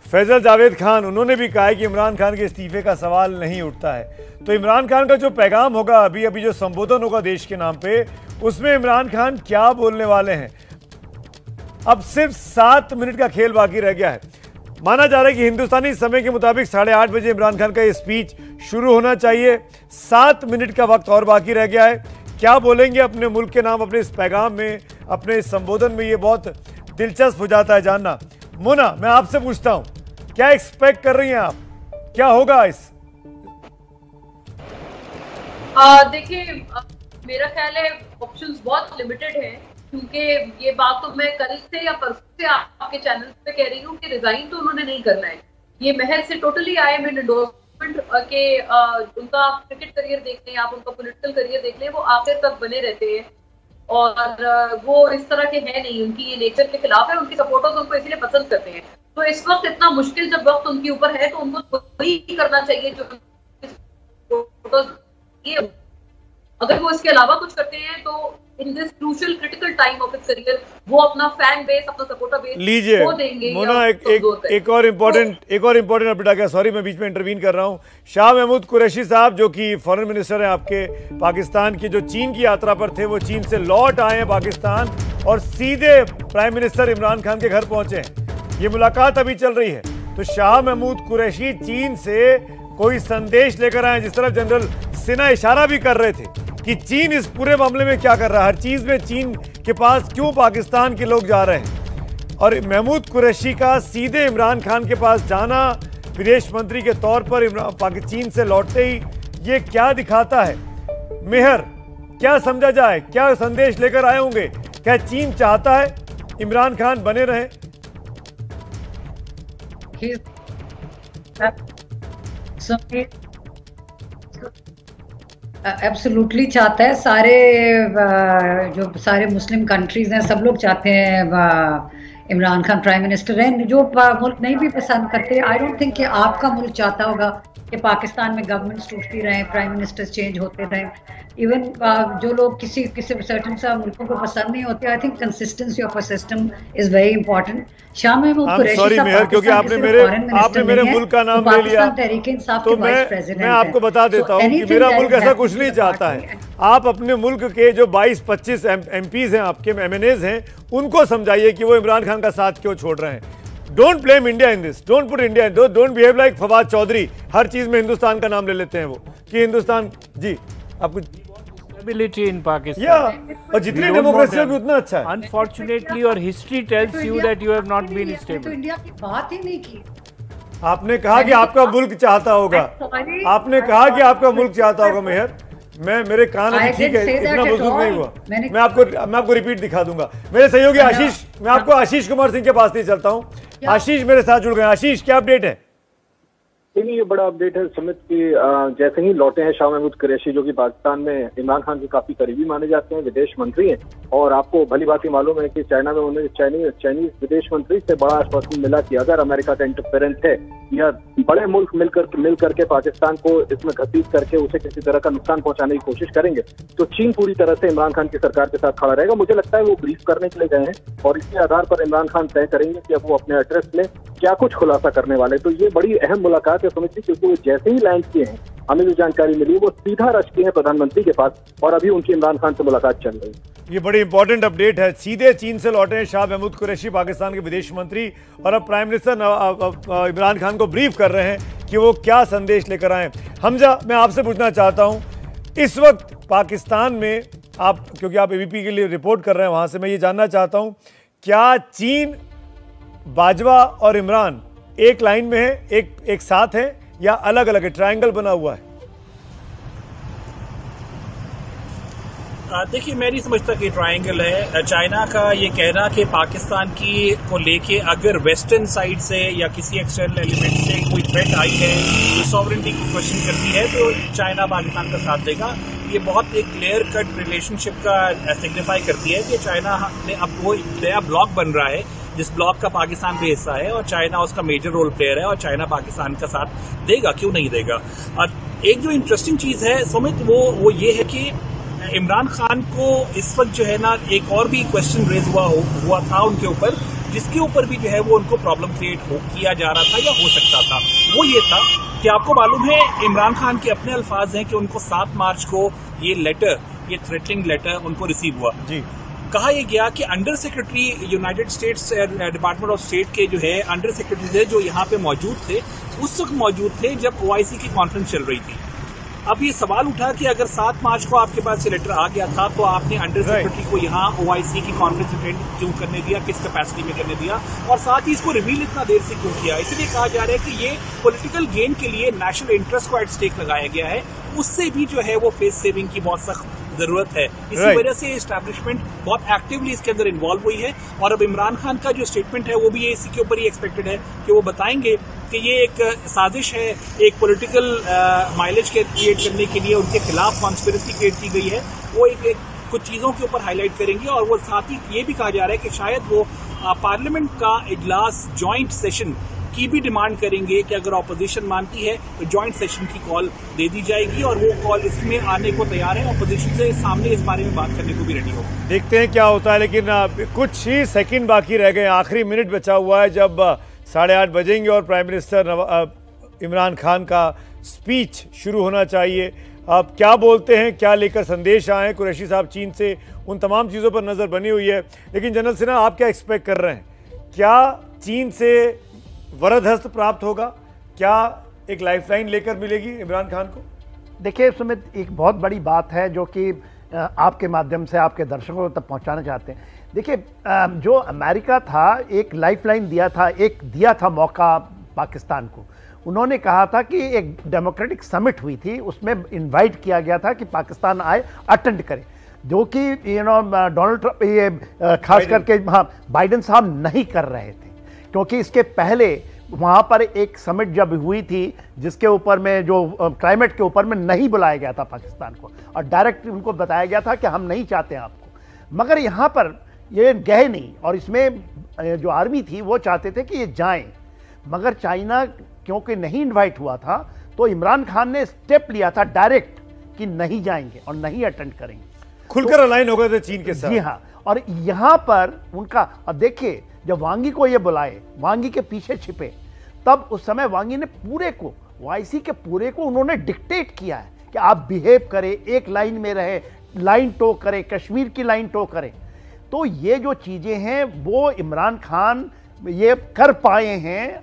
फैजल जावेद खान, उन्होंने भी कहा है कि इमरान खान के इस्तीफे का सवाल नहीं उठता है। तो इमरान खान का जो पैगाम होगा, अभी जो संबोधन होगा देश के नाम पे, उसमें इमरान खान क्या बोलने वाले हैं। अब सिर्फ 7 मिनट का खेल बाकी रह गया है। माना जा रहा है कि हिंदुस्तानी समय के मुताबिक 8:30 बजे इमरान खान का ये स्पीच शुरू होना चाहिए। 7 मिनट का वक्त और बाकी रह गया है। क्या बोलेंगे अपने मुल्क के नाम अपने इस पैगाम में, अपने इस संबोधन में, ये बहुत दिलचस्प हो जाता है जानना। मोना, मैं आपसे पूछता हूं, क्या एक्सपेक्ट कर रही हैं आप, क्या होगा इस? देखिए मेरा ख्याल है ऑप्शंस बहुत लिमिटेड हैं, क्योंकि ये बात तो मैं कल से या परसों से आपके चैनल पे कह रही हूँ कि रिजाइन तो उन्होंने नहीं करना है। ये महज से टोटली IM एंडोर्समेंट के उनका क्रिकेट करियर देख लें, आप उनका पॉलिटिकल करियर देख लें, वो आखिर तक बने रहते हैं और वो इस तरह के हैं नहीं, उनकी ये नेचर के खिलाफ है। उनकी सपोर्टर्स उनको इसलिए पसंद करते हैं। तो इस वक्त इतना मुश्किल जब वक्त उनके ऊपर है, तो उनको वही करना चाहिए जो ये, अगर वो इसके अलावा कुछ करते हैं तो in this crucial critical time of its career वो अपना फैन बेस, अपना सपोर्टर बेस लीजिए। वो देंगे। मोना, एक और इम्पोर्टेंट अपडेट आ गया, सॉरी मैं बीच में इंटरवीन कर रहा हूं। शाह महमूद कुरैशी साहब जो कि फॉरेन मिनिस्टर हैं आपके पाकिस्तान की, जो चीन की यात्रा पर थे, वो चीन से लौट आए हैं पाकिस्तान। और सीधे प्राइम मिनिस्टर इमरान खान के घर पहुंचे हैं। ये मुलाकात अभी चल रही है। तो शाह महमूद कुरैशी चीन से कोई संदेश लेकर आए, जिस तरफ जनरल सिन्हा इशारा भी कर रहे थे कि चीन इस पूरे मामले में क्या कर रहा है, हर चीज में चीन के पास क्यों पाकिस्तान के लोग जा रहे हैं। और महमूद कुरैशी का सीधे इमरान खान के पास जाना विदेश मंत्री के तौर पर चीन से लौटते ही, ये क्या दिखाता है? मेहर, क्या समझा जाए, क्या संदेश लेकर आए होंगे? क्या चीन चाहता है इमरान खान बने रहे? एब्सोल्युटली चाहता है। जो सारे मुस्लिम कंट्रीज हैं, सब लोग चाहते हैं इमरान खान प्राइम मिनिस्टर हैं। जो मुल्क नहीं भी पसंद करते, आई डोंट थिंक कि आपका मुल्क चाहता होगा कि पाकिस्तान में गवर्नमेंट्स टूटती रहें, प्राइम मिनिस्टर्स चेंज होते रहें। इवन जो लोग किसी सर्टेन सा मुल्कों को पसंद नहीं होते, I think consistency of a system is very important. Shah Mahmood Qureshi मेहर, क्योंकि आपने मेरे मुल्क का नाम ले लिया, तो मैं आपको बता देता हूँ कि मेरा मुल्क ऐसा कुछ नहीं चाहता है। आप अपने मुल्क के जो 22-25 MPs हैं, आपके MNAs हैं, उनको समझाइए कि वो इमरान खान का साथ क्यों छोड़ रहे हैं। Don't blame India in this, don't put India in, don't behave like Fawad Chaudhry. हर चीज में हिंदुस्तान का नाम ले लेते हैं वो, कि हिंदुस्तान जी आपको स्टेबिलिटी इन पाकिस्तान, और जितनी डेमोक्रेसी होगी उतना अच्छा है। अनफॉर्चुनेटली और history tells you that you have not been stable. India की बात ही नहीं की। आपने कहा कि आपका मुल्क चाहता होगा, आपने कहा कि आपका मुल्क चाहता होगा। मेहर, मेरे कान अभी ठीक है, इतना बुजुर्ग नहीं हुआ। मैं आपको रिपीट दिखा दूंगा। मेरे सहयोगी आशीष, मैं आपको आशीष कुमार सिंह के पास नहीं चलता हूँ। आशीष मेरे साथ जुड़ गए। आशीष, क्या अपडेट है? नहीं, ये बड़ा अपडेट है सुमित की। जैसे ही लौटे हैं शाह महमूद कुरैशी, जो कि पाकिस्तान में इमरान खान के काफी करीबी माने जाते हैं, विदेश मंत्री हैं, और आपको भली बात ही मालूम है कि चाइना में उन्हें चाइनीज विदेश मंत्री से बड़ा आश्वासन मिला कि अगर अमेरिका का इंटरफेरेंस है या बड़े मुल्क मिल करके पाकिस्तान को इसमें घसीट करके उसे किसी तरह का नुकसान पहुंचाने की कोशिश करेंगे, तो चीन पूरी तरह से इमरान खान की सरकार के साथ खड़ा रहेगा। मुझे लगता है वो ब्रीफ करने के लिए गए हैं और इसके आधार पर इमरान खान तय करेंगे कि अब वो अपने एड्रेस में क्या कुछ खुलासा करने वाले। तो ये बड़ी अहम मुलाकात है सुमित जी, क्योंकि वो जैसे ही लैंड किए हैं, हमें जो जानकारी मिली वो सीधा रश किए हैं प्रधानमंत्री के पास, और अभी उनकी इमरान खान से मुलाकात चल रही है। ये बड़ी इंपॉर्टेंट अपडेट है। सीधे चीन से लौटे हैं शाह महमूद कुरैशी, पाकिस्तान के विदेश मंत्री, और अब प्राइम मिनिस्टर इमरान खान को ब्रीफ कर रहे हैं कि वो क्या संदेश लेकर आए। हमजा, मैं आपसे पूछना चाहता हूं, इस वक्त पाकिस्तान में आप, क्योंकि आप ABP के लिए रिपोर्ट कर रहे हैं वहां से, मैं ये जानना चाहता हूं, क्या चीन, बाजवा और इमरान एक लाइन में है, एक साथ है, या अलग अलग है, ट्रायंगल बना हुआ है? देखिए, मैं नहीं समझता कि ट्रायंगल है। चाइना का ये कहना कि पाकिस्तान की को लेके अगर वेस्टर्न साइड से या किसी एक्सटर्नल एलिमेंट से कोई थ्रेट आई है जो सॉवरेनिटी को क्वेश्चन करती है, तो चाइना पाकिस्तान का साथ देगा। ये बहुत एक क्लियर कट रिलेशनशिप का सिग्निफाई करती है कि चाइना ने अब वो नया ब्लॉक बन रहा है जिस ब्लॉक का पाकिस्तान भी हिस्सा है, और चाइना उसका मेजर रोल प्लेयर है, और चाइना पाकिस्तान का साथ देगा, क्यों नहीं देगा। और एक जो इंटरेस्टिंग चीज है सुमित, वो ये है कि इमरान खान को इस वक्त जो है ना, एक और भी क्वेश्चन रेज हुआ था उनके ऊपर, जिसके ऊपर भी जो है वो उनको प्रॉब्लम क्रिएट किया जा रहा था या हो सकता था। वो ये था कि आपको मालूम है इमरान खान के अपने अल्फाज हैं कि उनको 7 मार्च को ये थ्रेटनिंग लेटर उनको रिसीव हुआ जी। कहा यह गया कि under secretary United states department of state के जो है अंडर सेक्रेटरी थे, जो यहाँ पे मौजूद थे, उस वक्त मौजूद थे जब OIC की कॉन्फ्रेंस चल रही थी। अब ये सवाल उठा कि अगर 7 मार्च को आपके पास ये लेटर आ गया था, तो आपने अंडर सेक्रेटरी को यहाँ OIC की कॉन्फ्रेंस अटेंड क्यों करने दिया, किस कैपेसिटी में करने दिया, और साथ ही इसको रिवील इतना देर से क्यों किया। इसलिए कहा जा रहा है कि ये पॉलिटिकल गेन के लिए नेशनल इंटरेस्ट को एट स्टेक लगाया गया है। उससे भी जो है वो फेस सेविंग की बहुत सख्त जरूरत है। इसी वजह से एस्टैब्लिशमेंट बहुत एक्टिवली इसके अंदर इन्वॉल्व हुई है, और अब इमरान खान का जो स्टेटमेंट है वो भी इसी के ऊपर ही एक्सपेक्टेड है कि वो बताएंगे कि ये एक साजिश है, एक पॉलिटिकल माइलेज क्रिएट करने के लिए उनके खिलाफ कॉन्स्पिरेसी क्रिएट की गई है। वो एक कुछ चीजों के ऊपर हाईलाइट करेंगे, और वो साथ ही ये भी कहा जा रहा है कि शायद वो पार्लियामेंट का इजलास जॉइंट सेशन की भी डिमांड करेंगे कि अगर ऑपोजिशन मानती है तो जॉइंट सेशन की कॉल दे दी जाएगी, और वो कॉल इसमें आने को तैयार है। ऑपोजिशन से सामने इस बारे में बात करने को भी रेडी हो। देखते हैं क्या होता है, लेकिन कुछ ही सेकंड बाकी रह गए, आखिरी मिनट बचा हुआ है जब 8:30 बजेंगे और प्राइम मिनिस्टर इमरान खान का स्पीच शुरू होना चाहिए। आप क्या बोलते हैं, क्या लेकर संदेश आए हैं कुरैशी साहब चीन से, उन तमाम चीज़ों पर नज़र बनी हुई है। लेकिन जनरल सिन्हा, आप क्या एक्सपेक्ट कर रहे हैं? क्या चीन से वरद हस्त प्राप्त होगा? क्या एक लाइफलाइन लेकर मिलेगी इमरान खान को? देखिए सुमित, एक बहुत बड़ी बात है जो कि आपके माध्यम से आपके दर्शकों तक पहुंचाना चाहते हैं। देखिए, जो अमेरिका था एक लाइफलाइन दिया था मौका पाकिस्तान को। उन्होंने कहा था कि एक डेमोक्रेटिक समिट हुई थी, उसमें इनवाइट किया गया था कि पाकिस्तान आए, अटेंड करे, जो कि डोनाल्ड ट्रंप ये खास करके बाइडेन साहब नहीं कर रहे थे, क्योंकि इसके पहले वहाँ पर एक समिट जब हुई थी जिसके ऊपर में जो क्लाइमेट के ऊपर में नहीं बुलाया गया था पाकिस्तान को, और डायरेक्ट उनको बताया गया था कि हम नहीं चाहते आपको, मगर यहाँ पर ये गए नहीं। और इसमें जो आर्मी थी वो चाहते थे कि ये जाएं, मगर चाइना क्योंकि नहीं इनवाइट हुआ था तो इमरान खान ने स्टेप लिया था डायरेक्ट कि नहीं जाएंगे और नहीं अटेंड करेंगे, खुलकर अलाइन हो गए थे चीन के साथ। जी हाँ, और यहाँ पर उनका, अब देखिए जब वांगी को ये बुलाए, वांगी के पीछे छिपे, तब उस समय वांगी ने पूरे को, वाईसी के पूरे को उन्होंने डिक्टेट किया है कि आप बिहेव करें, एक लाइन में रहे, लाइन टो करें, कश्मीर की लाइन टो करें। तो ये जो चीजें हैं वो इमरान खान ये कर पाए हैं,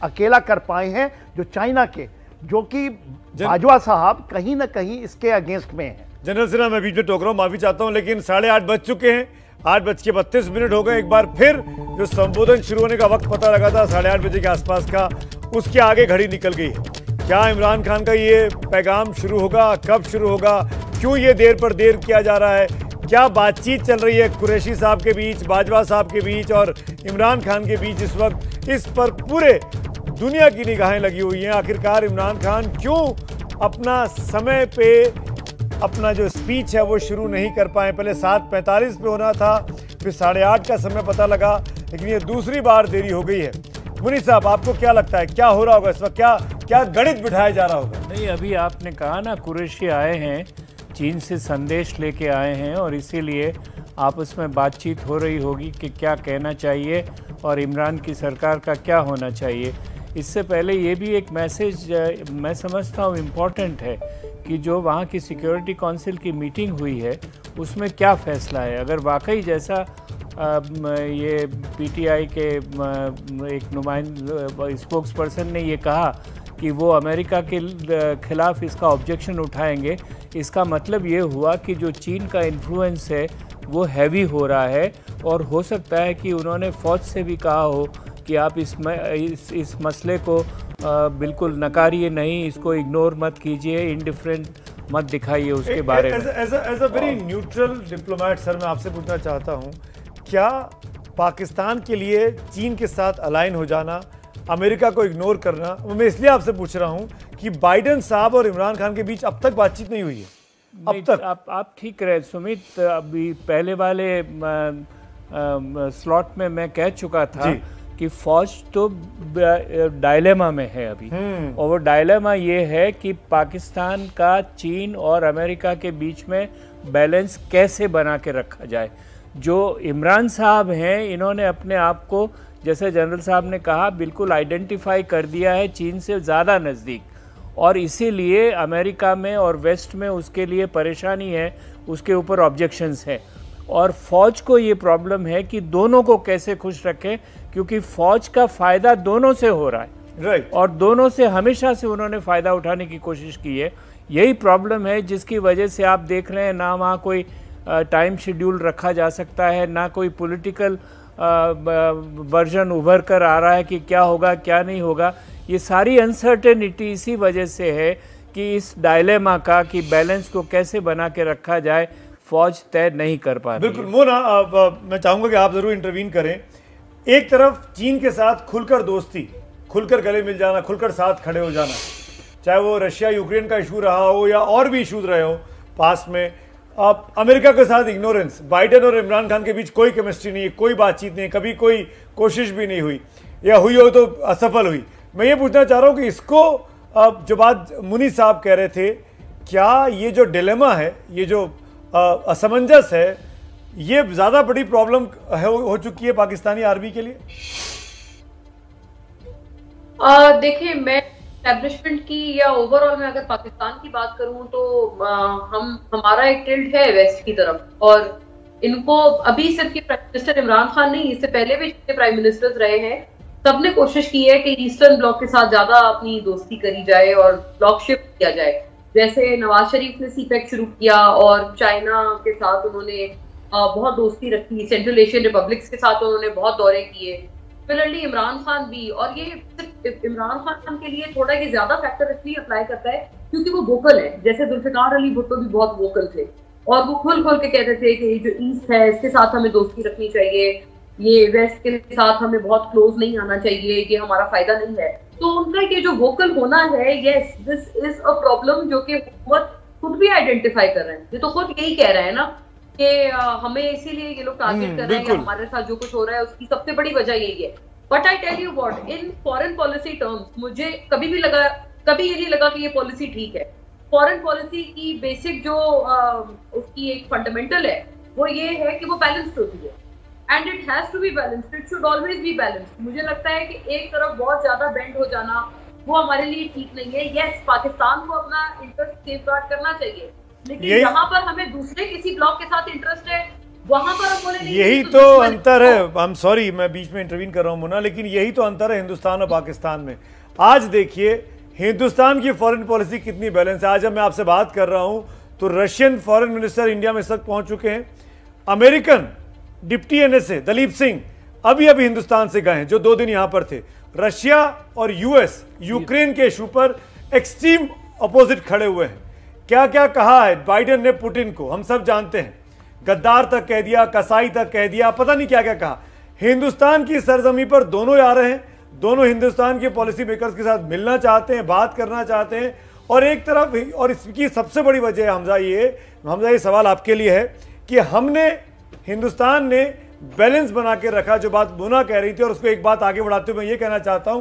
अकेला कर पाए हैं, जो चाइना के, जो कि बाजवा साहब कहीं ना कहीं इसके अगेंस्ट में है। जनरल सिन्हा, मैं बीच में टोक रहा हूं, माफी चाहता हूं, लेकिन 8:30 बज चुके हैं, 8:32 हो गए। एक बार फिर जो संबोधन शुरू होने का वक्त पता लगा था 8:30 बजे के आसपास का, उसके आगे घड़ी निकल गई है। क्या इमरान खान का ये पैगाम शुरू होगा? कब शुरू होगा? क्यों ये देर पर देर किया जा रहा है? क्या बातचीत चल रही है कुरैशी साहब के बीच, बाजवा साहब के बीच और इमरान खान के बीच इस वक्त? इस पर पूरे दुनिया की निगाहें लगी हुई हैं। आखिरकार इमरान खान क्यों अपना समय पे अपना जो स्पीच है वो शुरू नहीं कर पाए? पहले 7:45 पे होना था, फिर 8:30 का समय पता लगा, लेकिन ये दूसरी बार देरी हो गई है। मुनीर साहब, आपको क्या लगता है क्या हो रहा होगा इस वक्त? क्या गणित बिठाया जा रहा होगा? नहीं, अभी आपने कहा ना कुरैशी आए हैं, चीन से संदेश लेके आए हैं, और इसीलिए आपस में बातचीत हो रही होगी कि क्या कहना चाहिए और इमरान की सरकार का क्या होना चाहिए। इससे पहले ये भी एक मैसेज मैं समझता हूँ इम्पॉर्टेंट है कि जो वहाँ की सिक्योरिटी काउंसिल की मीटिंग हुई है उसमें क्या फ़ैसला है। अगर वाकई जैसा ये पीटीआई के एक नुमाइंदा स्पोक्स पर्सन ने ये कहा कि वो अमेरिका के खिलाफ इसका ऑब्जेक्शन उठाएंगे, इसका मतलब ये हुआ कि जो चीन का इन्फ्लुएंस है वो हैवी हो रहा है, और हो सकता है कि उन्होंने फ़ौज से भी कहा हो कि आप इस मसले को बिल्कुल नकारिए नहीं, इसको इग्नोर मत कीजिए, इंडिफरेंट मत दिखाइए उसके बारे में। As a very neutral diplomat sir, मैं आपसे पूछना चाहता हूँ, क्या पाकिस्तान के लिए चीन के साथ अलाइन हो जाना, अमेरिका को इग्नोर करना, मैं इसलिए आपसे पूछ रहा हूँ कि बाइडेन साहब और इमरान खान के बीच अब तक बातचीत नहीं हुई है? अब तक आप ठीक रहे सुमित, अभी पहले वाले स्लॉट में मैं कह चुका था कि फौज तो डायलेमा में है अभी, और वो डायलेमा ये है कि पाकिस्तान का चीन और अमेरिका के बीच में बैलेंस कैसे बना के रखा जाए। जो इमरान साहब हैं, इन्होंने अपने आप को, जैसे जनरल साहब ने कहा, बिल्कुल आइडेंटिफाई कर दिया है चीन से ज़्यादा नज़दीक, और इसीलिए अमेरिका में और वेस्ट में उसके लिए परेशानी है, उसके ऊपर ऑब्जेक्शंस हैं। और फ़ौज को ये प्रॉब्लम है कि दोनों को कैसे खुश रखें, क्योंकि फ़ौज का फ़ायदा दोनों से हो रहा है, राइट, और दोनों से हमेशा से उन्होंने फ़ायदा उठाने की कोशिश की है। यही प्रॉब्लम है जिसकी वजह से आप देख रहे हैं ना वहाँ कोई टाइम शेड्यूल रखा जा सकता है, ना कोई पॉलिटिकल वर्जन उभर कर आ रहा है कि क्या होगा क्या नहीं होगा। ये सारी अनसर्टेनिटी इसी वजह से है कि इस डायलेमा का कि बैलेंस को कैसे बना के रखा जाए फौज तय नहीं कर पा रही। बिल्कुल मोना, मैं चाहूँगा कि आप ज़रूर इंटरवीन करें। एक तरफ चीन के साथ खुलकर दोस्ती, खुलकर गले मिल जाना, खुलकर साथ खड़े हो जाना, चाहे वो रशिया यूक्रेन का इशू रहा हो या और भी इशूज रहे हो पास्ट में। अब अमेरिका के साथ इग्नोरेंस, बाइडेन और इमरान खान के बीच कोई केमिस्ट्री नहीं है, कोई बातचीत नहीं, कभी कोई कोशिश भी नहीं हुई, या हुई हो तो असफल हुई। मैं ये पूछना चाह रहा हूँ कि इसको जो बात मुनी साहब कह रहे थे, क्या ये जो डिलेमा है, ये जो असमंजस है, ये ज़्यादा बड़ी प्रॉब्लम हो चुकी है पाकिस्तानी आर्मी के लिए? देखिए, मैं एस्टेब्लिशमेंट की या ओवरऑल में अगर पाकिस्तान की बात करूं तो हमारा एक टिल्ट है वेस्ट की तरफ, और इनको अभी सिर्फ के प्राइम मिनिस्टर इमरान खान नहीं, इससे पहले भी जितने प्राइम मिनिस्टर्स रहे हैं सबने कोशिश की है कि ईस्टर्न ब्लॉक के साथ ज्यादा अपनी दोस्ती करी जाए और ब्लॉक शिफ्ट किया जाए। जैसे नवाज शरीफ ने सीपेक शुरू किया और चाइना के साथ उन्होंने बहुत दोस्ती रखी, सेंट्रल एशियन रिपब्लिक्स के साथ उन्होंने बहुत दौरे किए। सिमिलरली इमरान खान भी, और ये सिर्फ इमरान खान के लिए थोड़ा ये ज्यादा फैक्टर इसलिए अप्लाई करता है क्योंकि वो वोकल है। जैसे जुल्फिकार अली भुट्टो भी बहुत वोकल थे और वो खुल के कहते थे कि जो ईस्ट है इसके साथ हमें दोस्ती रखनी चाहिए, ये वेस्ट के साथ हमें बहुत क्लोज नहीं आना चाहिए, ये हमारा फायदा नहीं है। तो उनका ये जो वोकल होना है, yes this is a problem जो कि हुकूमत खुद भी आइडेंटिफाई कर रहे हैं। ये तो खुद यही कह रहे हैं ना कि हमें इसीलिए ये लोग टारगेट कर रहे हैं, हमारे साथ जो कुछ हो रहा है उसकी सबसे बड़ी वजह यही है। But I tell you what, in foreign policy terms मुझे कभी ये नहीं लगा कि ये पॉलिसी ठीक है। फॉरेन पॉलिसी की बेसिक जो उसकी एक फंडामेंटल है वो ये है कि वो बैलेंस्ड होती है, and it has to be balanced, it should always be balanced. मुझे लगता है कि एक तरफ बहुत ज्यादा बेंड हो जाना वो हमारे लिए ठीक नहीं है। यस, पाकिस्तान को अपना इंटरेस्ट सेफगार्ड करना चाहिए, लेकिन जहां पर हमें दूसरे किसी ब्लॉक के साथ इंटरेस्ट है वहां पर हम बोले नहीं। यही तो अंतर है। आई एम सॉरी, मैं बीच में इंटरवीन कर रहा हूं मुन्ना, लेकिन यही तो अंतर है हिंदुस्तान और पाकिस्तान में। आज देखिए हिंदुस्तान की फॉरेन पॉलिसी कितनी बैलेंस है। आज जब मैं आपसे बात कर रहा हूं तो रशियन फॉरेन मिनिस्टर इंडिया में इस वक्त पहुंच चुके हैं। American deputy NSA Daleep Singh अभी हिंदुस्तान से गए हैं, जो 2 दिन यहां पर थे। रशिया और यूएस यूक्रेन के इशू पर एक्सट्रीम अपोजिट खड़े हुए हैं। क्या क्या कहा है बाइडेन ने पुतिन को हम सब जानते हैं, गद्दार तक कह दिया, कसाई तक कह दिया, पता नहीं क्या क्या कहा। हिंदुस्तान की सरजमी पर दोनों आ रहे हैं, दोनों हिंदुस्तान के पॉलिसी मेकर्स के साथ मिलना चाहते हैं, बात करना चाहते हैं। और एक तरफ, और इसकी सबसे बड़ी वजह हमजा ये सवाल आपके लिए है कि हिंदुस्तान ने बैलेंस बना के रखा, जो बात मुन्ना कह रही थी। और उसको एक बात आगे बढ़ाते हुए मैं ये कहना चाहता हूं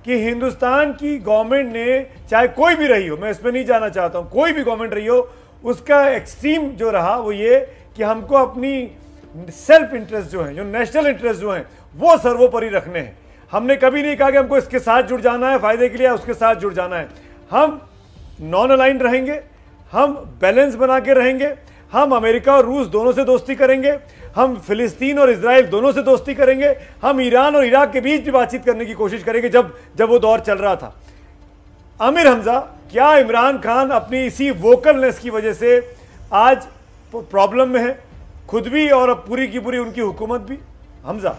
कि हिंदुस्तान की गवर्नमेंट ने, चाहे कोई भी रही हो, मैं इसमें नहीं जाना चाहता हूं, कोई भी गवर्नमेंट रही हो, उसका एक्सट्रीम जो रहा वो ये कि हमको अपनी सेल्फ इंटरेस्ट जो है, जो नेशनल इंटरेस्ट जो है, वो सर्वोपरि रखने हैं। हमने कभी नहीं कहा कि हमको इसके साथ जुड़ जाना है फायदे के लिए, उसके साथ जुड़ जाना है। हम नॉन अलाइंड रहेंगे, हम बैलेंस बना के रहेंगे, हम अमेरिका और रूस दोनों से दोस्ती करेंगे, हम फिलिस्तीन और इजराइल दोनों से दोस्ती करेंगे, हम ईरान और इराक के बीच भी बातचीत करने की कोशिश करेंगे जब वो दौर चल रहा था। आमिर हमजा, क्या इमरान खान अपनी इसी वोकलनेस की वजह से आज प्रॉब्लम में है, खुद भी और अब पूरी की पूरी उनकी हुकूमत भी? हमजा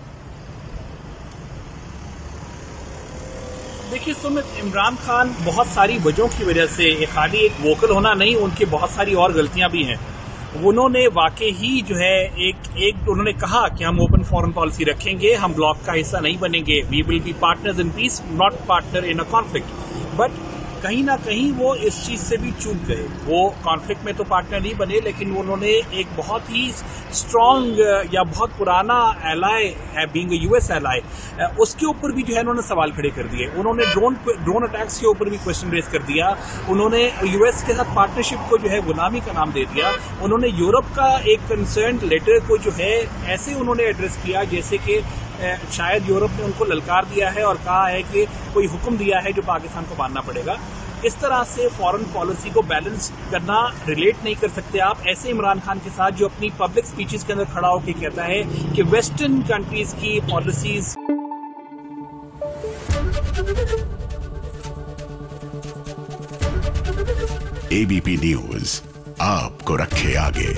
देखिए सुमित, इमरान खान बहुत सारी वजहों की वजह से, खाली एक वोकल होना नहीं, उनकी बहुत सारी और गलतियां भी हैं। उन्होंने वाकई ही जो है एक उन्होंने कहा कि हम ओपन फॉरेन पॉलिसी रखेंगे, हम ब्लॉक का हिस्सा नहीं बनेंगे, we will be partners in peace, not partner in a conflict. But कहीं ना कहीं वो इस चीज से भी चूक गए। वो कॉन्फ्लिक्ट में तो पार्टनर नहीं बने, लेकिन उन्होंने एक बहुत ही स्ट्रांग या बहुत पुराना एलाय है, बीइंग अ यूएस एलाय, उसके ऊपर भी जो है उन्होंने सवाल खड़े कर दिए। उन्होंने ड्रोन अटैक्स के ऊपर भी क्वेश्चन रेज कर दिया। उन्होंने यूएस के साथ पार्टनरशिप को जो है गुलामी का नाम दे दिया। उन्होंने यूरोप का एक कंसर्न लेटर को जो है ऐसे उन्होंने एड्रेस किया जैसे कि शायद यूरोप ने उनको ललकार दिया है और कहा है कि कोई हुक्म दिया है जो पाकिस्तान को मानना पड़ेगा। इस तरह से फॉरेन पॉलिसी को बैलेंस करना रिलेट नहीं कर सकते आप ऐसे इमरान खान के साथ, जो अपनी पब्लिक स्पीचेस के अंदर खड़ा होकर कहता है कि वेस्टर्न कंट्रीज की पॉलिसीज। एबीपी न्यूज आपको रखे आगे।